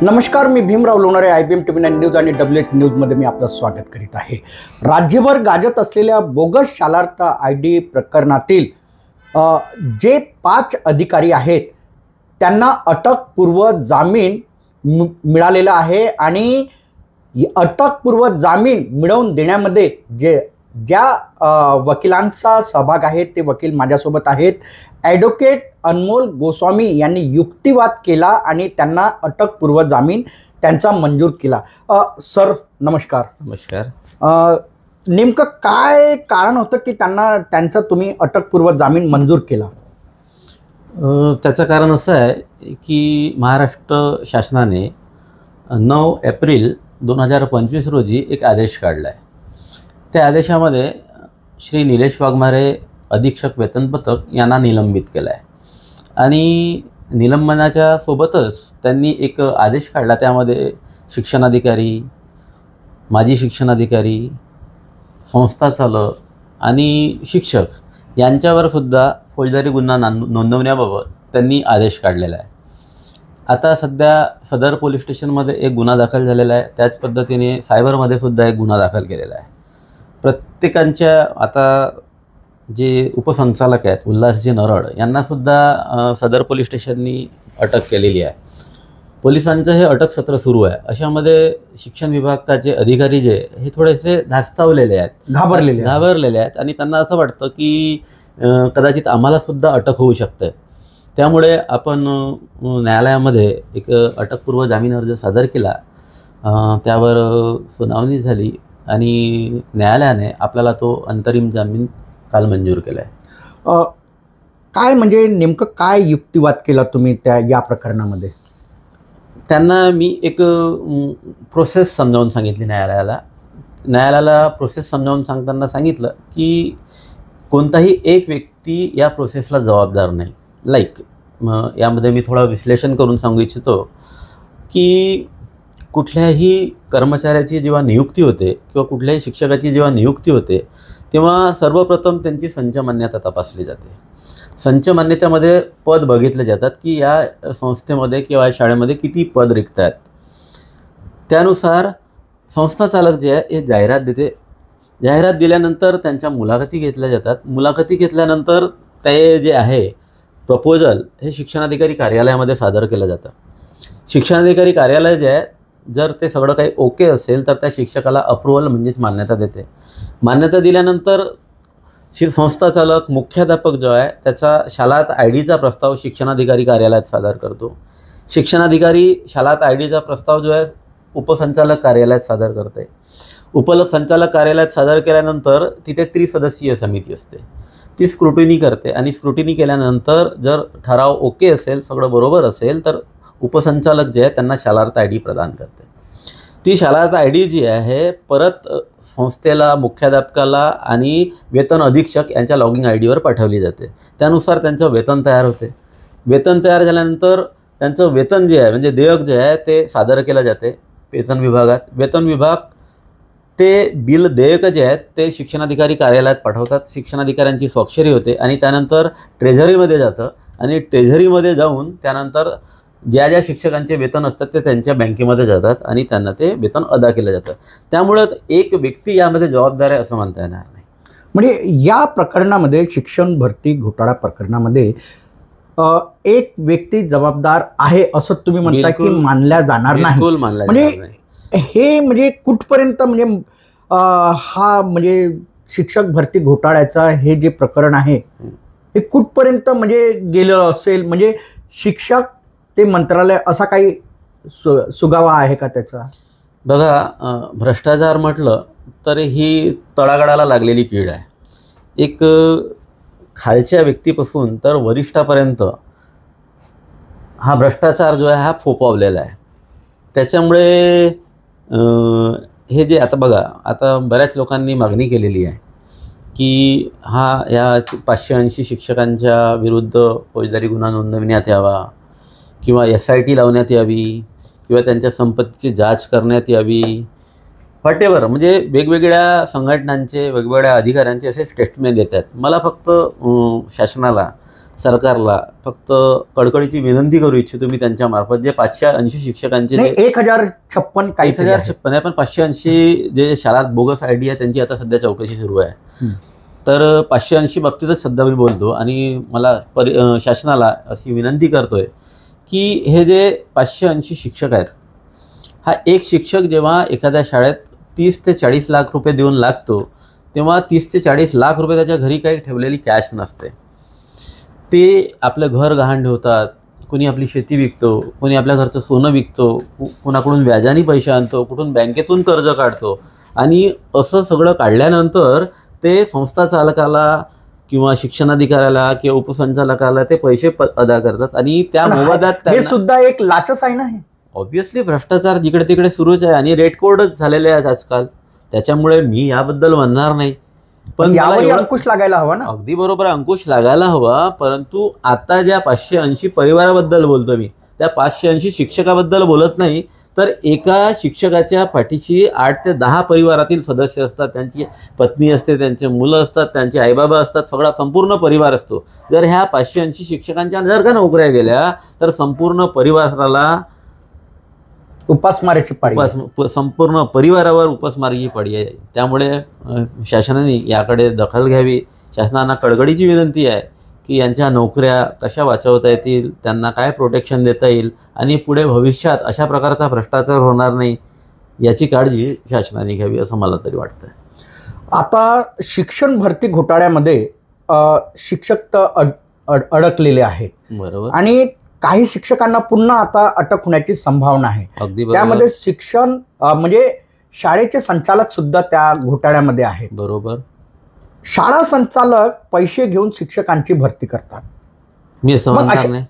नमस्कार, मी Bhimrao Lonare. IBM TV9 news आणि WH न्यूजमध्ये मी आपलं स्वागत करीत आहे. राज्यभर गाजत असलेल्या बोगस शालार्थ ID प्रकरणातील जे 5 अधिकारी आहेत त्यांना अटकपूर्व जामीन मिळालेला आहे आणि अटकपूर्व जामीन मिळवून देण्यामध्ये ज्या वकिलांचा सहभाग आहे ते वकील माझ्यासोबत आहेत. ॲडव्होकेट अनमोल गोस्वामी यांनी युक्तिवाद केला आणि त्यांना अटकपूर्व जामीन त्यांचा मंजूर केला. सर नमस्कार. नमस्कार. नेमकं काय कारण होतं की त्यांचा तुम्ही अटकपूर्व जामीन मंजूर केला? त्याचं कारण असं आहे की महाराष्ट्र शासनाने 9 एप्रिल 2025 रोजी एक आदेश काढला आहे. त्या आदेशामध्ये श्री निलेश वाघमारे अधीक्षक वेतन पथक यांना निलंबित केलं आहे आणि निलंबनाच्या सोबतच त्यांनी एक आदेश काढला. त्यामध्ये शिक्षणाधिकारी, माजी शिक्षणाधिकारी, संस्था चालक आणि शिक्षक यांच्यावर सुद्धा फौजदारी गुन्हा नोंदवण्याबाबत त्यांनी आदेश काढलेला आहे. आता सध्या सदर पोलीस स्टेशनमध्ये एक गुन्हा दाखल झालेला आहे. त्याच पद्धतीने सायबरमध्ये सुद्धा एक गुन्हा दाखल केलेला आहे. प्रत्येकांच्या आता जे उपसंचालक आहेत उल्हासजी नरड यांनासुद्धा सदर पोलीस स्टेशननी अटक केलेली आहे. पोलिसांचं हे अटक सत्र सुरू आहे. अशामध्ये शिक्षण विभागाचे अधिकारी जे हे थोडेसे धास्तावलेले आहेत, घाबरलेले आहेत आणि त्यांना असं वाटतं की कदाचित आम्हालासुद्धा अटक होऊ शकते. त्यामुळे आपण न्यायालयामध्ये एक अटकपूर्व जामीन अर्ज सादर केला. त्यावर सुनावणी झाली आणि न्यायालयाने आपल्याला तो अंतरिम जामीन काल मंजूर केला आहे. काय म्हणजे नेमकं काय युक्तिवाद केला तुम्ही या प्रकरणामध्ये? त्यांना मी एक प्रोसेस समजावून सांगितली न्यायालयाला प्रोसेस समजावून सांगताना सांगितलं की कोणताही एक व्यक्ती या प्रोसेसला जबाबदार नाही. यामध्ये मी थोडं विश्लेषण करून सांगू इच्छितो की कुठल्याही कर्मचाऱ्याची जेव्हा नियुक्ती होते किंवा कुठल्याही शिक्षकाची जेव्हा नियुक्ती होते तेव्हा सर्वप्रथम त्यांची संच मान्यता तपासली जाते. संच मान्यतेमध्ये पद बघितले जातात की या संस्थेमध्ये किंवा या शाळेमध्ये किती पद रिक्त आहेत. त्यानुसार संस्था चालक जे आहे हे जाहिरात देते. जाहिरात दिल्यानंतर त्यांच्या मुलाखती घेतल्या जातात. मुलाखती घेतल्यानंतर ते जे आहे प्रपोजल हे शिक्षणाधिकारी कार्यालयामध्ये सादर केलं जातं. शिक्षणाधिकारी कार्यालय जे आहे जर ते सगळं काही ओके असेल तर त्या शिक्षकाला अप्रुव्हल म्हणजेच मान्यता देते. मान्यता दिल्यानंतर संस्था चालक मुख्याध्यापक जो आहे त्याचा शालात IDचा प्रस्ताव शिक्षणाधिकारी कार्यालयात सादर करतो. शिक्षणाधिकारी शालात IDचा प्रस्ताव जो आहे उपसंचालक कार्यालयात सादर करते. उपसंचालक कार्यालयात सादर केल्यानंतर तिथे त्रिसदस्यीय समिती असते. ती स्क्रुटिनी करते आणि स्क्रुटिनी केल्यानंतर जर ठराव ओके असेल, सगळं बरोबर असेल तर उपसंचालक जे आहे त्यांना शालार्थ ID प्रदान करते. ती शालार्थ ID जी आहे परत संस्थेला, मुख्याध्यापकाला आणि वेतन अधीक्षक यांच्या लॉगिंग IDवर पाठवली जाते. त्यानुसार त्यांचं वेतन तयार होते. वेतन तयार झाल्यानंतर त्यांचं वेतन जे आहे म्हणजे देयक जे आहे ते सादर केलं जाते वेतन विभागात. वेतन विभाग ते बिल देयक जे आहेत ते शिक्षणाधिकारी कार्यालयात पाठवतात. शिक्षणाधिकाऱ्यांची स्वाक्षरी होते आणि त्यानंतर ट्रेझरीमध्ये जातं आणि ट्रेझरीमध्ये जाऊन त्यानंतर ज्या ज्या शिक्षकांचे वेतन असतात ते त्यांच्या बँकेमध्ये जातात आणि त्यांना ते वेतन अदा केलं जातं. त्यामुळं एक व्यक्ती यामध्ये जबाबदार आहे असं म्हणता येणार नाही. म्हणजे या प्रकरणामध्ये शिक्षण भरती घोटाळा प्रकरणामध्ये एक व्यक्ती जबाबदार आहे असं तुम्ही म्हणता की मानल्या जाणार नाही? म्हणजे हे म्हणजे कुठपर्यंत म्हणजे हा म्हणजे शिक्षक भरती घोटाळ्याचा हे जे प्रकरण आहे हे कुठपर्यंत म्हणजे गेलं असेल? म्हणजे शिक्षक ते मंत्रालय असा काही सुगावा आहे का त्याचा? बघा, भ्रष्टाचार म्हटलं तर ही तळागाळाला लागलेली कीड आहे. एक खालच्या व्यक्तीपासून तर वरिष्ठापर्यंत हा भ्रष्टाचार जो आहे हा फोफावलेला आहे. त्याच्यामुळे हे जे आता बघा, आता बऱ्याच लोकांनी मागणी केलेली आहे की या 580 शिक्षकांच्या विरुद्ध फौजदारी गुन्हा नोंदविण्यात यावा किंवा SIT लावण्यात यावी किंवा त्यांच्या संपत्तीची जाच करण्यात यावी. व्हॉटेवर म्हणजे वेगवेगळ्या संघटनांचे, वेगवेगळ्या अधिकाऱ्यांचे असे स्टेटमेंट देतात. मला फक्त शासनाला सरकारला फक्त कळकळीची विनंती करू इच्छितो मी त्यांच्यामार्फत, जे 580 शिक्षकांचे नाही 1056 काही 1056 आहे, पण 580 जे शाळात बोगस आयडी आहे त्यांची आता सध्या चौकशी सुरू आहे. तर 580 बाबतीतच सध्या मी बोलतो आणि मला शासनाला अशी विनंती करतोय की हे जे 580 शिक्षक आहेत, हा एक शिक्षक जेव्हा एखाद्या शाळेत 30 ते 40 लाख रुपये देऊन लागतो, तेव्हा 30 ते 40 लाख रुपये त्याच्या घरी काही ठेवलेली कॅश नसते. ते आपलं घर गहाण ठेवतात, कोणी आपली शेती विकतो, कोणी आपल्या घरचं सोनं विकतो, कोणाकडून व्याजाने पैसे आणतो, कुठून बँकेतून कर्ज काढतो आणि असं सगळं काढल्यानंतर ते संस्था चालकाला किंवा शिक्षणाधिकाऱ्याला किंवा उपसंचालकाला ते पैसे अदा करतात आणि त्या मोबदल्यात हे सुद्धा एक लाचच आहे ना. हे ऑब्व्हियसली भ्रष्टाचार जिकडे तिकडे सुरूच आहे आणि रेड कोडच झालेले आहेत आजकाल. त्याच्यामुळे मी याबद्दल म्हणणार नाही, पण यावर अंकुश लागायला हवा ना. अगदी बरोबर, अंकुश लागायला हवा. परंतु आता ज्या 580 परिवाराबद्दल बोलतो मी, त्या 580 शिक्षकाबद्दल बोलत नाही, तर एका शिक्षकाच्या पाठीशी 8 ते 10 परिवारातील सदस्य असतात. त्यांची पत्नी असते, त्यांचे मुलं असतात, त्यांचे आईबाबा असतात, सगळा संपूर्ण परिवार असतो. जर ह्या 580 शिक्षकांच्या जर का नोकऱ्या गेल्या तर संपूर्ण परिवाराला उपासमारीची पाळी, संपूर्ण परिवारावर उपासमारीची पाळी आहे. त्यामुळे शासनाने याकडे दखल घ्यावी. शासनाला कळकळीची विनंती आहे की यांच्या नोकऱ्या कशा वाचवता येतील, त्यांना काय प्रोटेक्शन देता येईल आणि पुढे भविष्यात अशा प्रकारचा भ्रष्टाचार होणार नाही याची काळजी शासनाने घ्यावी असं मला तरी वाटतं. आता शिक्षण भरती घोटाळ्यामध्ये शिक्षक तर अडकलेले आहेत, बरोबर, आणि काही शिक्षकांना पुन्हा आता अटक होण्याची संभावना आहे. अगदी बरोबर. त्यामध्ये शिक्षण म्हणजे शाळेचे संचालक सुद्धा त्या घोटाळ्यामध्ये आहेत. बरोबर. शाळा संचालक पैसे घेऊन शिक्षकांची भरती करतात. मी असं म्हणणार नाही.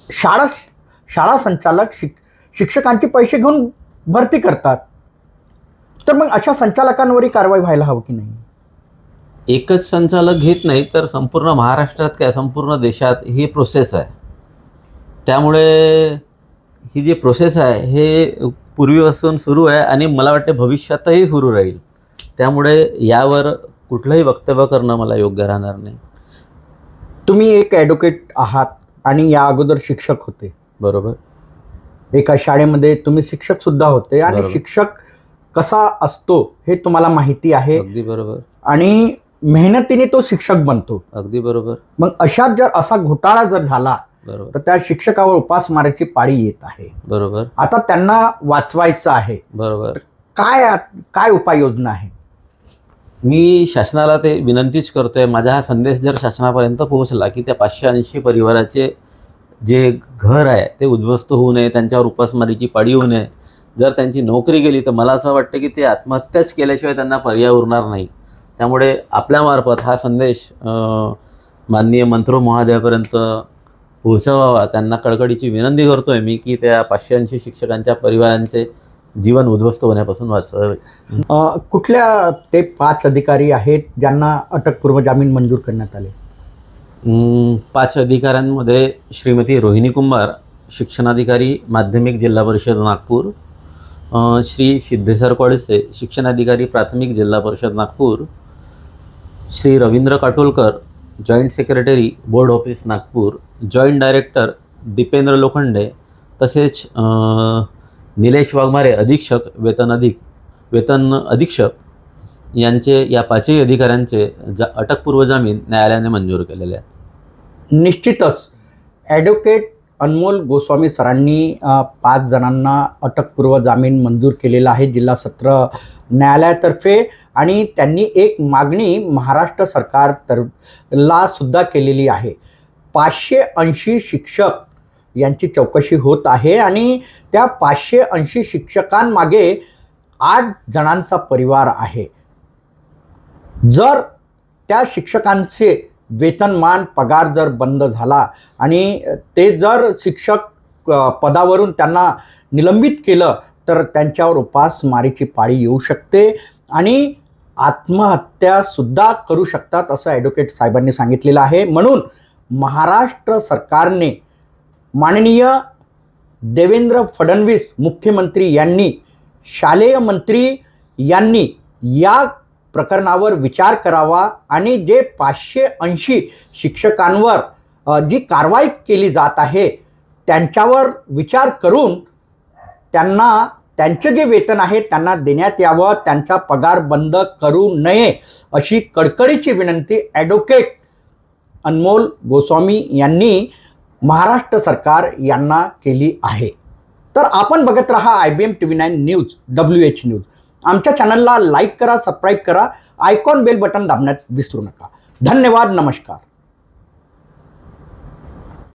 शाळा संचालक शिक्षकांची पैसे घेऊन भरती करतात, तर मग अशा संचालकांवरही कारवाई व्हायला हवी की नाही? एकच संचालक घेत नाही तर संपूर्ण महाराष्ट्रात काय संपूर्ण देशात ही प्रोसेस आहे. त्यामुळे ही जी प्रोसेस आहे हे पूर्वीपासून सुरू आहे आणि मला वाटते भविष्यातही सुरू राहील. त्यामुळे यावर कुठलंही वक्तव्य करणं मला योग्य राहणार नाही. तुम्ही एक ॲडव्होकेट आहात आणि या अगोदर शिक्षक होते. बरोबर. एका शाळेमध्ये तुम्ही शिक्षक सुद्धा होते आणि शिक्षक कसा असतो हे तुम्हाला माहिती आहे. अगदी बरोबर. आणि मेहनतीने तो शिक्षक बनतो. अगदी बरोबर. मग अशात जर असा घोटाळा जर झाला बरोबर तर त्या शिक्षकावर उपासमारीची पाळी येत आहे. बरोबर. आता त्यांना वाचवायचं आहे. बरोबर. काय उपाययोजना आहे? मी शासनाला ते विनंतीच करतोय. माझा हा संदेश जर शासनापर्यंत पोहोचला की त्या 580 परिवाराचे जे घर आहे ते उद्ध्वस्त होऊ नये, त्यांच्यावर उपासमारीची पाळी होऊ नये. जर त्यांची नोकरी गेली तर मला असं वाटतं की ते आत्महत्याच केल्याशिवाय त्यांना पर्याय उरणार नाही. त्यामुळे आपल्यामार्फत हा संदेश माननीय मंत्री महोदयापर्यंत पोहोचवावा. त्यांना कळकळीची विनंती करतोय मी की त्या 580 शिक्षकांच्या परिवारांचे जीवन उद्ध्वस्त होण्यापासून वाचवावे. कुठल्या ते 5 अधिकारी आहेत ज्यांना अटकपूर्व जामीन मंजूर करण्यात आले? 5 अधिकाऱ्यांमध्ये श्रीमती रोहिणी कुंभार, शिक्षणाधिकारी माध्यमिक जिल्हा परिषद नागपूर, श्री सिद्धेश्वर कोळसे, शिक्षणाधिकारी प्राथमिक Zilla Parishad Nagpur, Shri Ravindra Katolkar, joint secretary board office Nagpur, joint director Dipendra Lokhande, तसेच निलेश वाघमारे अधीक्षक वेतन अधीक्षक यांचे या 5ही अधिकाऱ्यांचे अटकपूर्व जामीन न्यायालयाने मंजूर केलेले आहेत. निश्चितच ॲडव्होकेट अनमोल गोस्वामी सरांनी 5 जणांना अटकपूर्व जामीन मंजूर केलेला आहे जिल्हा सत्र न्यायालयातर्फे. आणि त्यांनी एक मागणी महाराष्ट्र सरकारला सुद्धा केलेली आहे. 580 शिक्षक यांची चौकशी होत आहे आणि त्या 580 शिक्षकांमागे 8 जणांचा परिवार आहे. जर त्या शिक्षकांचे वेतनमान पगार जर बंद झाला आणि ते जर शिक्षक पदावरून त्यांना निलंबित केलं तर त्यांच्यावर उपासमारीची पाळी येऊ शकते आणि आत्महत्यासुद्धा करू शकतात असं ॲडव्होकेट साहेबांनी सांगितलेलं आहे. म्हणून महाराष्ट्र सरकारने माननीय देवेंद्र फडणवीस मुख्यमंत्री यांनी, शालेय मंत्री यांनी या प्रकरणावर विचार करावा आणि जे 580 शिक्षकांवर जी कारवाई केली जात आहे त्यांच्यावर विचार करून त्यांना त्यांचे जे वेतन आहे त्यांना देण्यात यावं, त्यांचा पगार बंद करू नये अशी कडकडीची विनंती ॲडव्होकेट अनमोल गोस्वामी यांनी महाराष्ट्र सरकार यांना केली आहे. तर आपण बघत रहा IBM TV9 news WH news. आमच्या चॅनलला लाईक करा, सबस्क्राईब करा, आयकॉन बेल बटन दाबण्यात विसरू नका. धन्यवाद. नमस्कार.